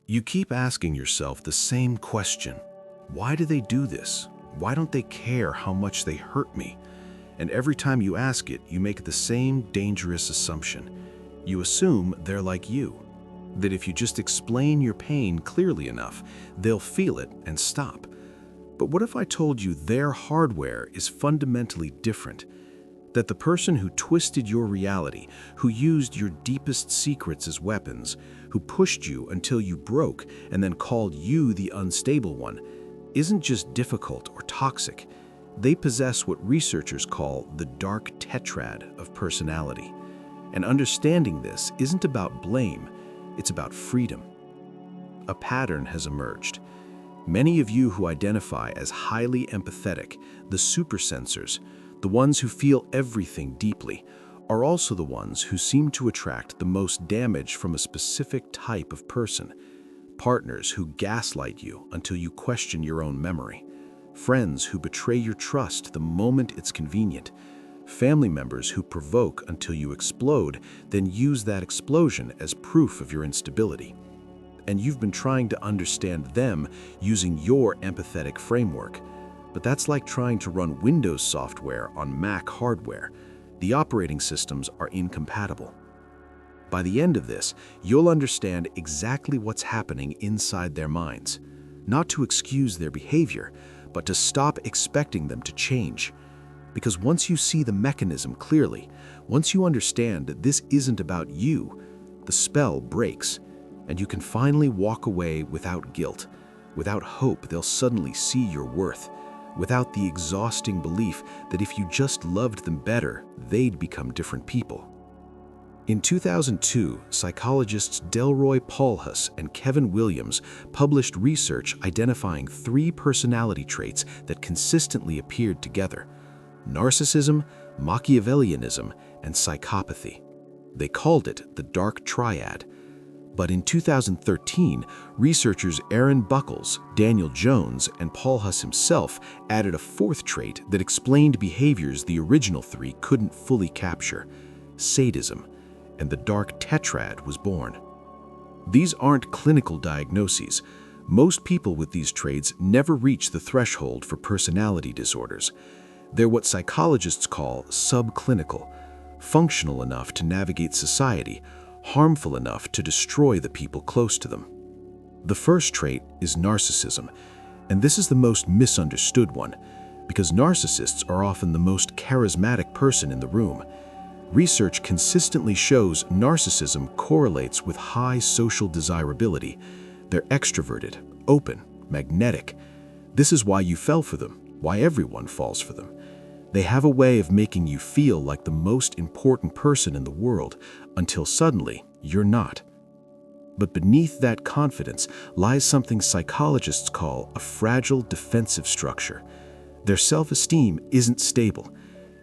You keep asking yourself the same question. Why do they do this? Why don't they care how much they hurt me? And every time you ask it, you make the same dangerous assumption. You assume they're like you, that if you just explain your pain clearly enough, they'll feel it and stop. But what if I told you their hardware is fundamentally different? That the person who twisted your reality, who used your deepest secrets as weapons, who pushed you until you broke and then called you the unstable one, isn't just difficult or toxic. They possess what researchers call the dark tetrad of personality. And understanding this isn't about blame, it's about freedom. A pattern has emerged. Many of you who identify as highly empathetic, the supersensors, the ones who feel everything deeply, are also the ones who seem to attract the most damage from a specific type of person. Partners who gaslight you until you question your own memory. Friends who betray your trust the moment it's convenient. Family members who provoke until you explode, then use that explosion as proof of your instability. And you've been trying to understand them using your empathetic framework. But that's like trying to run Windows software on Mac hardware. The operating systems are incompatible. By the end of this, you'll understand exactly what's happening inside their minds. Not to excuse their behavior, but to stop expecting them to change. Because once you see the mechanism clearly, once you understand that this isn't about you, the spell breaks, and you can finally walk away without guilt, without hope they'll suddenly see your worth, without the exhausting belief that if you just loved them better, they'd become different people. In 2002, psychologists Delroy Paulhus and Kevin Williams published research identifying 3 personality traits that consistently appeared together: narcissism, Machiavellianism, and psychopathy. They called it the dark triad. But in 2013, researchers Aaron Buckles, Daniel Jones, and Paulhus himself added a 4th trait that explained behaviors the original 3 couldn't fully capture: sadism, and the dark tetrad was born. These aren't clinical diagnoses. Most people with these traits never reach the threshold for personality disorders. They're what psychologists call subclinical, functional enough to navigate society, harmful enough to destroy the people close to them. The first trait is narcissism, and this is the most misunderstood one, because narcissists are often the most charismatic person in the room. Research consistently shows narcissism correlates with high social desirability. They're extroverted, open, magnetic. This is why you fell for them, why everyone falls for them. They have a way of making you feel like the most important person in the world until suddenly you're not. But beneath that confidence lies something psychologists call a fragile defensive structure. Their self-esteem isn't stable.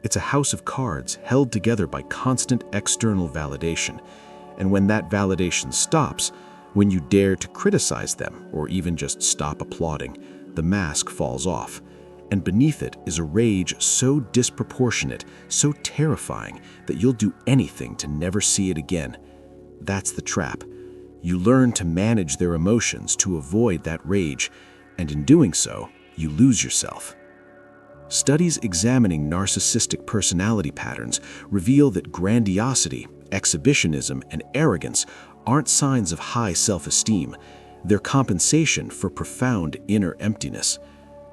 It's a house of cards held together by constant external validation. And when that validation stops, when you dare to criticize them or even just stop applauding, the mask falls off. And beneath it is a rage so disproportionate, so terrifying, that you'll do anything to never see it again. That's the trap. You learn to manage their emotions to avoid that rage, and in doing so, you lose yourself. Studies examining narcissistic personality patterns reveal that grandiosity, exhibitionism, and arrogance aren't signs of high self-esteem. They're compensation for profound inner emptiness.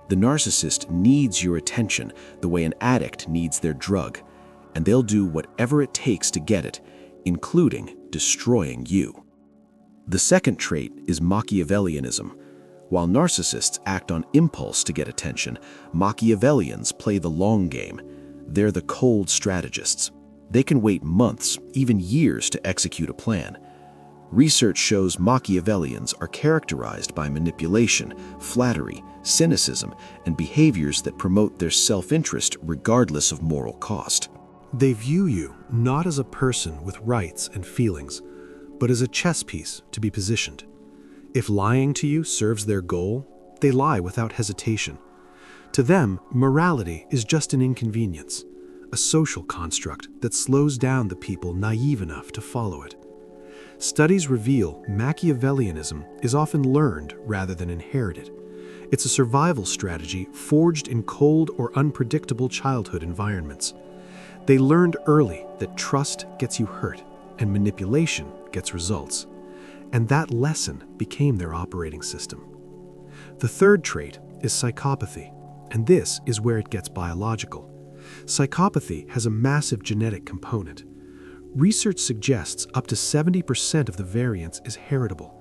The narcissist needs your attention the way an addict needs their drug, and they'll do whatever it takes to get it, including destroying you. The second trait is Machiavellianism. While narcissists act on impulse to get attention, Machiavellians play the long game. They're the cold strategists. They can wait months, even years, to execute a plan. Research shows Machiavellians are characterized by manipulation, flattery, cynicism, and behaviors that promote their self-interest regardless of moral cost. They view you not as a person with rights and feelings, but as a chess piece to be positioned. If lying to you serves their goal, they lie without hesitation. To them, morality is just an inconvenience, a social construct that slows down the people naive enough to follow it. Studies reveal Machiavellianism is often learned rather than inherited. It's a survival strategy forged in cold or unpredictable childhood environments. They learned early that trust gets you hurt and manipulation gets results. And that lesson became their operating system. The third trait is psychopathy, and this is where it gets biological. Psychopathy has a massive genetic component. Research suggests up to 70% of the variance is heritable.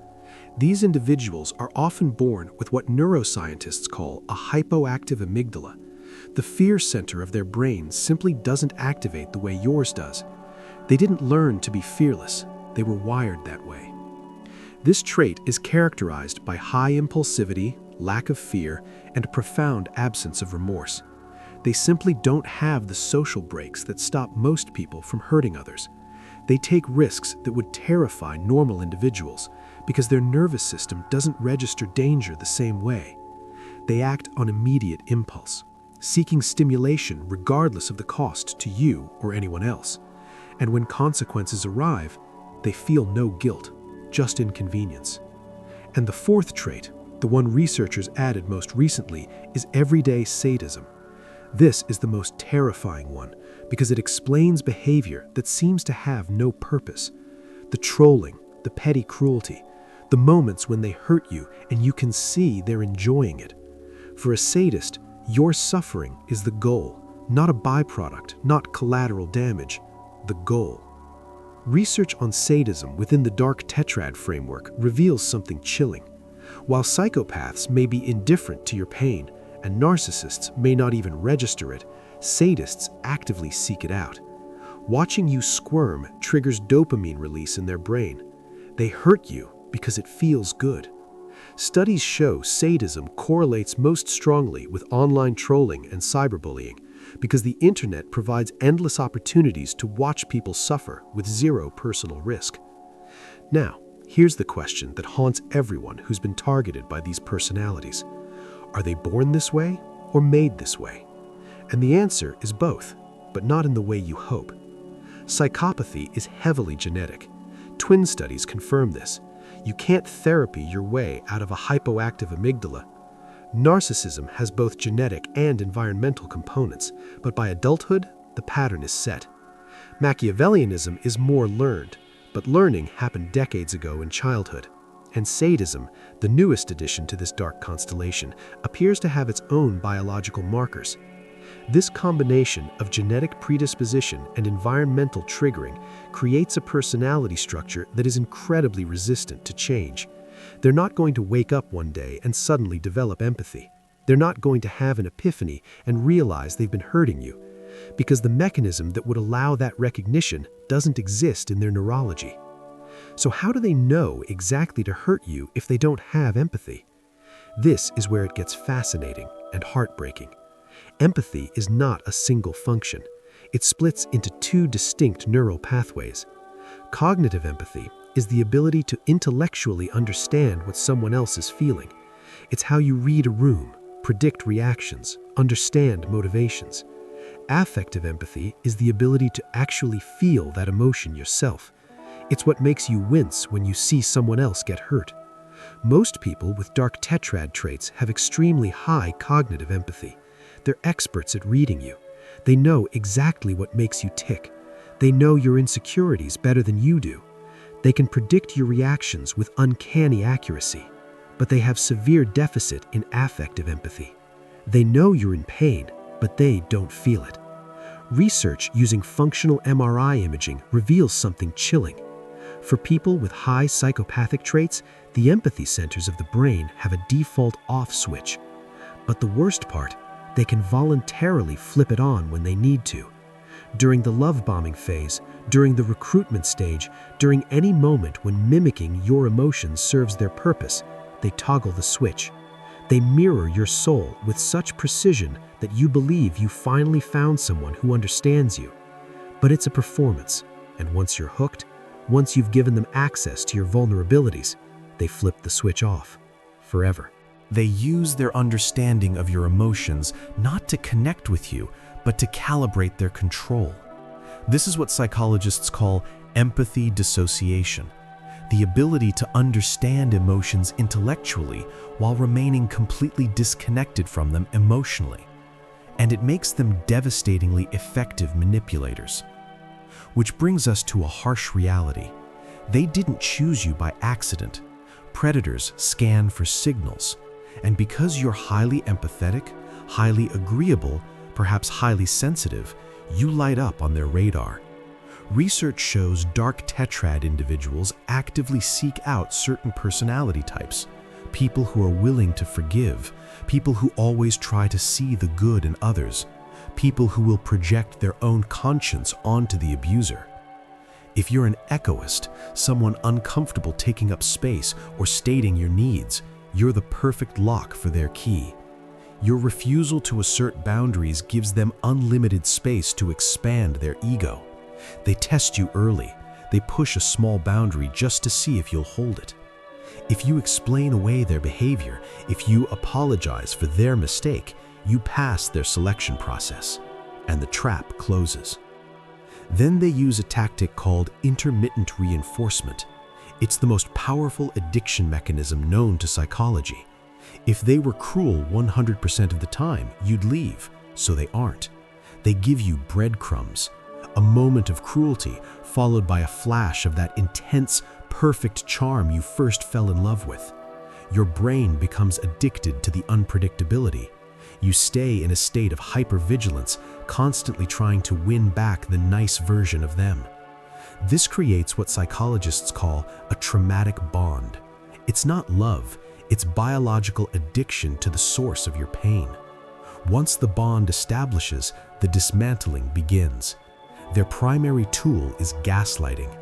These individuals are often born with what neuroscientists call a hypoactive amygdala. The fear center of their brain simply doesn't activate the way yours does. They didn't learn to be fearless, they were wired that way. This trait is characterized by high impulsivity, lack of fear, and a profound absence of remorse. They simply don't have the social brakes that stop most people from hurting others. They take risks that would terrify normal individuals because their nervous system doesn't register danger the same way. They act on immediate impulse, seeking stimulation regardless of the cost to you or anyone else. And when consequences arrive, they feel no guilt, just inconvenience. And the fourth trait, the one researchers added most recently, is everyday sadism. This is the most terrifying one because it explains behavior that seems to have no purpose. The trolling, the petty cruelty, the moments when they hurt you and you can see they're enjoying it. For a sadist, your suffering is the goal, not a byproduct, not collateral damage, the goal. Research on sadism within the dark Tetrad framework reveals something chilling. While psychopaths may be indifferent to your pain, and narcissists may not even register it, sadists actively seek it out. Watching you squirm triggers dopamine release in their brain. They hurt you because it feels good. Studies show sadism correlates most strongly with online trolling and cyberbullying because the internet provides endless opportunities to watch people suffer with zero personal risk. Now, here's the question that haunts everyone who's been targeted by these personalities. Are they born this way or made this way? And the answer is both, but not in the way you hope. Psychopathy is heavily genetic. Twin studies confirm this. You can't therapy your way out of a hypoactive amygdala. Narcissism has both genetic and environmental components, but by adulthood, the pattern is set. Machiavellianism is more learned, but learning happened decades ago in childhood. And sadism, the newest addition to this dark constellation, appears to have its own biological markers. This combination of genetic predisposition and environmental triggering creates a personality structure that is incredibly resistant to change. They're not going to wake up one day and suddenly develop empathy. They're not going to have an epiphany and realize they've been hurting you, because the mechanism that would allow that recognition doesn't exist in their neurology. So how do they know exactly to hurt you if they don't have empathy? This is where it gets fascinating and heartbreaking. Empathy is not a single function. It splits into two distinct neural pathways. Cognitive empathy is the ability to intellectually understand what someone else is feeling. It's how you read a room, predict reactions, understand motivations. Affective empathy is the ability to actually feel that emotion yourself. It's what makes you wince when you see someone else get hurt. Most people with dark Tetrad traits have extremely high cognitive empathy. They're experts at reading you. They know exactly what makes you tick. They know your insecurities better than you do. They can predict your reactions with uncanny accuracy, but they have severe deficit in affective empathy. They know you're in pain, but they don't feel it. Research using functional MRI imaging reveals something chilling. For people with high psychopathic traits, the empathy centers of the brain have a default off switch. But the worst part, they can voluntarily flip it on when they need to. During the love bombing phase, during the recruitment stage, during any moment when mimicking your emotions serves their purpose, they toggle the switch. They mirror your soul with such precision that you believe you finally found someone who understands you. But it's a performance, and once you're hooked, once you've given them access to your vulnerabilities, they flip the switch off forever. They use their understanding of your emotions not to connect with you, but to calibrate their control. This is what psychologists call empathy dissociation. the ability to understand emotions intellectually while remaining completely disconnected from them emotionally. And it makes them devastatingly effective manipulators. Which brings us to a harsh reality. They didn't choose you by accident. Predators scan for signals. And because you're highly empathetic, highly agreeable, perhaps highly sensitive, you light up on their radar. Research shows dark Tetrad individuals actively seek out certain personality types. People who are willing to forgive, people who always try to see the good in others, people who will project their own conscience onto the abuser. If you're an egoist, someone uncomfortable taking up space or stating your needs, you're the perfect lock for their key. Your refusal to assert boundaries gives them unlimited space to expand their ego. They test you early. They push a small boundary just to see if you'll hold it. If you explain away their behavior, if you apologize for their mistake, you pass their selection process, and the trap closes. Then they use a tactic called intermittent reinforcement. It's the most powerful addiction mechanism known to psychology. If they were cruel 100% of the time, you'd leave, so they aren't. They give you breadcrumbs, a moment of cruelty followed by a flash of that intense, perfect charm you first fell in love with. Your brain becomes addicted to the unpredictability. You stay in a state of hypervigilance, constantly trying to win back the nice version of them. This creates what psychologists call a traumatic bond. It's not love, it's biological addiction to the source of your pain. Once the bond establishes, the dismantling begins. Their primary tool is gaslighting.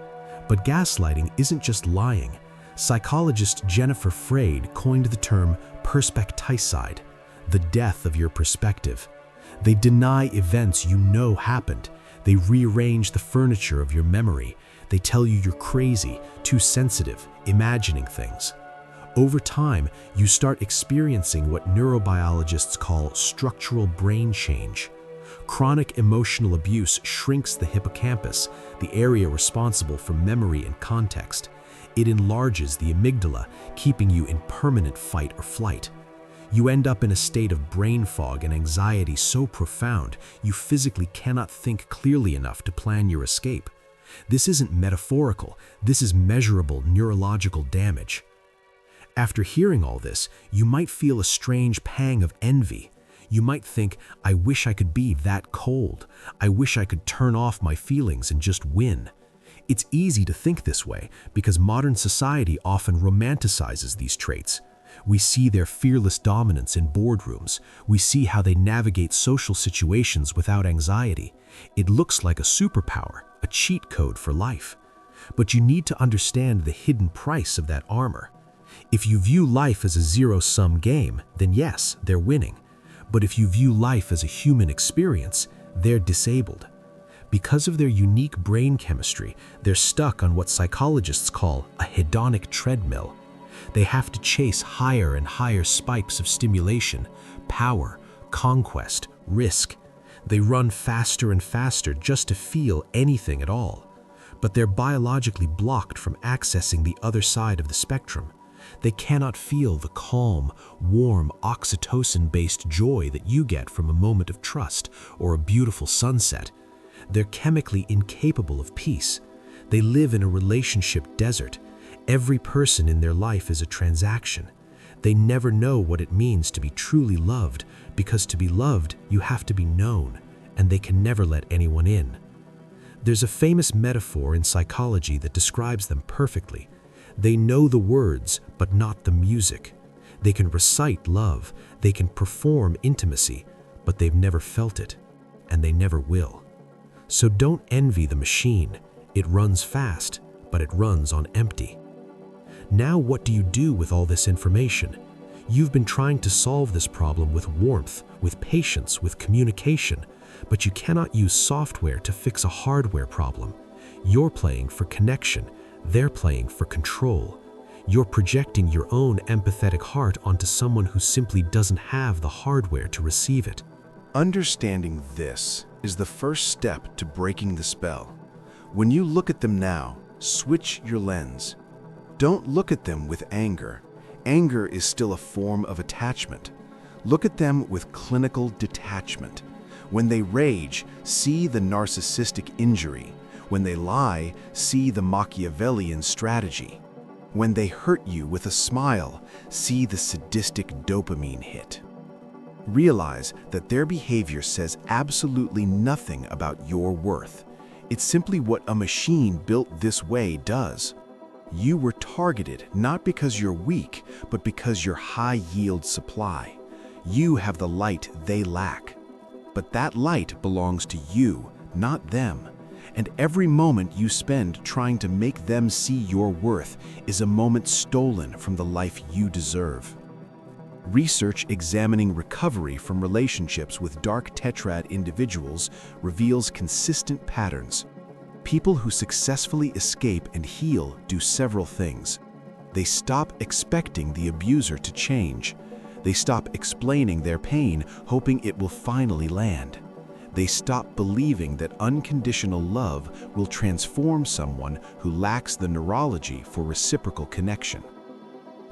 But gaslighting isn't just lying. Psychologist Jennifer Freyd coined the term perspecticide, the death of your perspective. They deny events you know happened. They rearrange the furniture of your memory. They tell you you're crazy, too sensitive, imagining things. Over time, you start experiencing what neurobiologists call structural brain change. Chronic emotional abuse shrinks the hippocampus, the area responsible for memory and context. It enlarges the amygdala, keeping you in permanent fight or flight. You end up in a state of brain fog and anxiety so profound you physically cannot think clearly enough to plan your escape. This isn't metaphorical, this is measurable neurological damage. After hearing all this, you might feel a strange pang of envy. You might think, I wish I could be that cold. I wish I could turn off my feelings and just win. It's easy to think this way because modern society often romanticizes these traits. We see their fearless dominance in boardrooms. We see how they navigate social situations without anxiety. It looks like a superpower, a cheat code for life. But you need to understand the hidden price of that armor. If you view life as a zero-sum game, then yes, they're winning. But if you view life as a human experience, they're disabled. Because of their unique brain chemistry, they're stuck on what psychologists call a hedonic treadmill. They have to chase higher and higher spikes of stimulation, power, conquest, risk. They run faster and faster just to feel anything at all. But they're biologically blocked from accessing the other side of the spectrum. They cannot feel the calm, warm, oxytocin-based joy that you get from a moment of trust or a beautiful sunset. They're chemically incapable of peace. They live in a relationship desert. Every person in their life is a transaction. They never know what it means to be truly loved, because to be loved, you have to be known, and they can never let anyone in. There's a famous metaphor in psychology that describes them perfectly. They know the words, but not the music. They can recite love, they can perform intimacy, but they've never felt it, and they never will. So don't envy the machine. It runs fast, but it runs on empty. Now what do you do with all this information? You've been trying to solve this problem with warmth, with patience, with communication, but you cannot use software to fix a hardware problem. You're playing for connection. They're playing for control. You're projecting your own empathetic heart onto someone who simply doesn't have the hardware to receive it. Understanding this is the first step to breaking the spell. When you look at them now, switch your lens. Don't look at them with anger. Anger is still a form of attachment. Look at them with clinical detachment. When they rage, see the narcissistic injury. When they lie, see the Machiavellian strategy. When they hurt you with a smile, see the sadistic dopamine hit. Realize that their behavior says absolutely nothing about your worth. It's simply what a machine built this way does. You were targeted not because you're weak, but because you're high-yield supply. You have the light they lack. But that light belongs to you, not them. And every moment you spend trying to make them see your worth is a moment stolen from the life you deserve. Research examining recovery from relationships with dark tetrad individuals reveals consistent patterns. People who successfully escape and heal do several things. They stop expecting the abuser to change. They stop explaining their pain, hoping it will finally land. They stop believing that unconditional love will transform someone who lacks the neurology for reciprocal connection.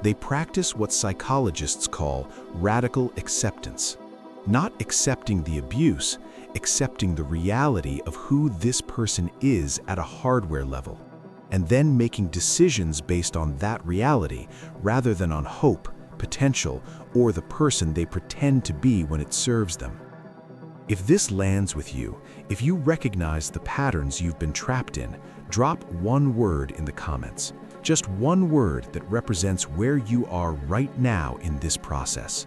They practice what psychologists call radical acceptance. Not accepting the abuse, accepting the reality of who this person is at a hardware level, and then making decisions based on that reality rather than on hope, potential, or the person they pretend to be when it serves them. If this lands with you, if you recognize the patterns you've been trapped in, drop one word in the comments. Just one word that represents where you are right now in this process.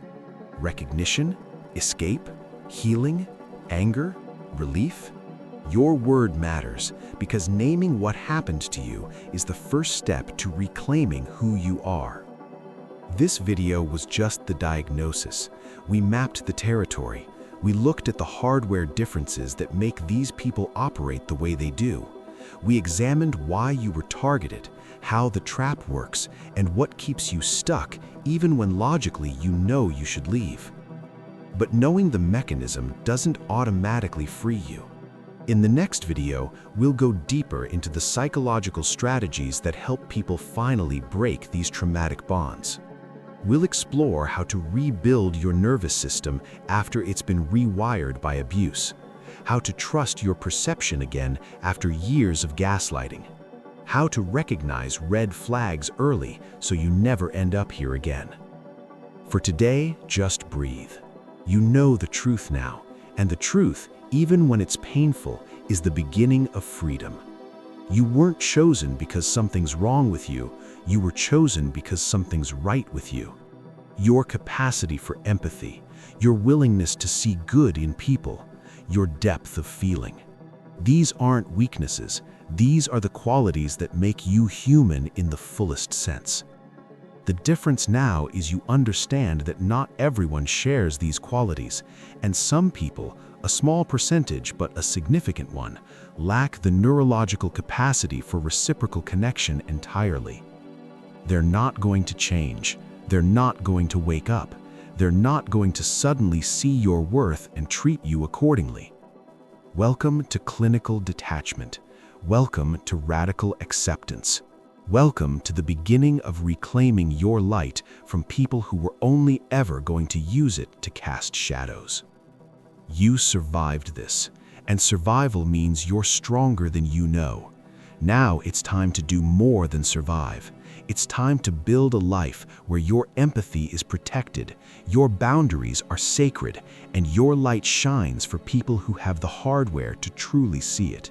Recognition, escape, healing, anger, relief. Your word matters because naming what happened to you is the first step to reclaiming who you are. This video was just the diagnosis. We mapped the territory. We looked at the hardware differences that make these people operate the way they do. We examined why you were targeted, how the trap works, and what keeps you stuck even when logically you know you should leave. But knowing the mechanism doesn't automatically free you. In the next video, we'll go deeper into the psychological strategies that help people finally break these traumatic bonds. We'll explore how to rebuild your nervous system after it's been rewired by abuse, how to trust your perception again after years of gaslighting, how to recognize red flags early so you never end up here again. For today, just breathe. You know the truth now, and the truth, even when it's painful, is the beginning of freedom. You weren't chosen because something's wrong with you. You were chosen because something's right with you. Your capacity for empathy, your willingness to see good in people, your depth of feeling. These aren't weaknesses. These are the qualities that make you human in the fullest sense. The difference now is you understand that not everyone shares these qualities, and some people, a small percentage but a significant one, lack the neurological capacity for reciprocal connection entirely. They're not going to change. They're not going to wake up. They're not going to suddenly see your worth and treat you accordingly. Welcome to clinical detachment. Welcome to radical acceptance. Welcome to the beginning of reclaiming your light from people who were only ever going to use it to cast shadows. You survived this, and survival means you're stronger than you know. Now it's time to do more than survive. It's time to build a life where your empathy is protected, your boundaries are sacred, and your light shines for people who have the hardware to truly see it.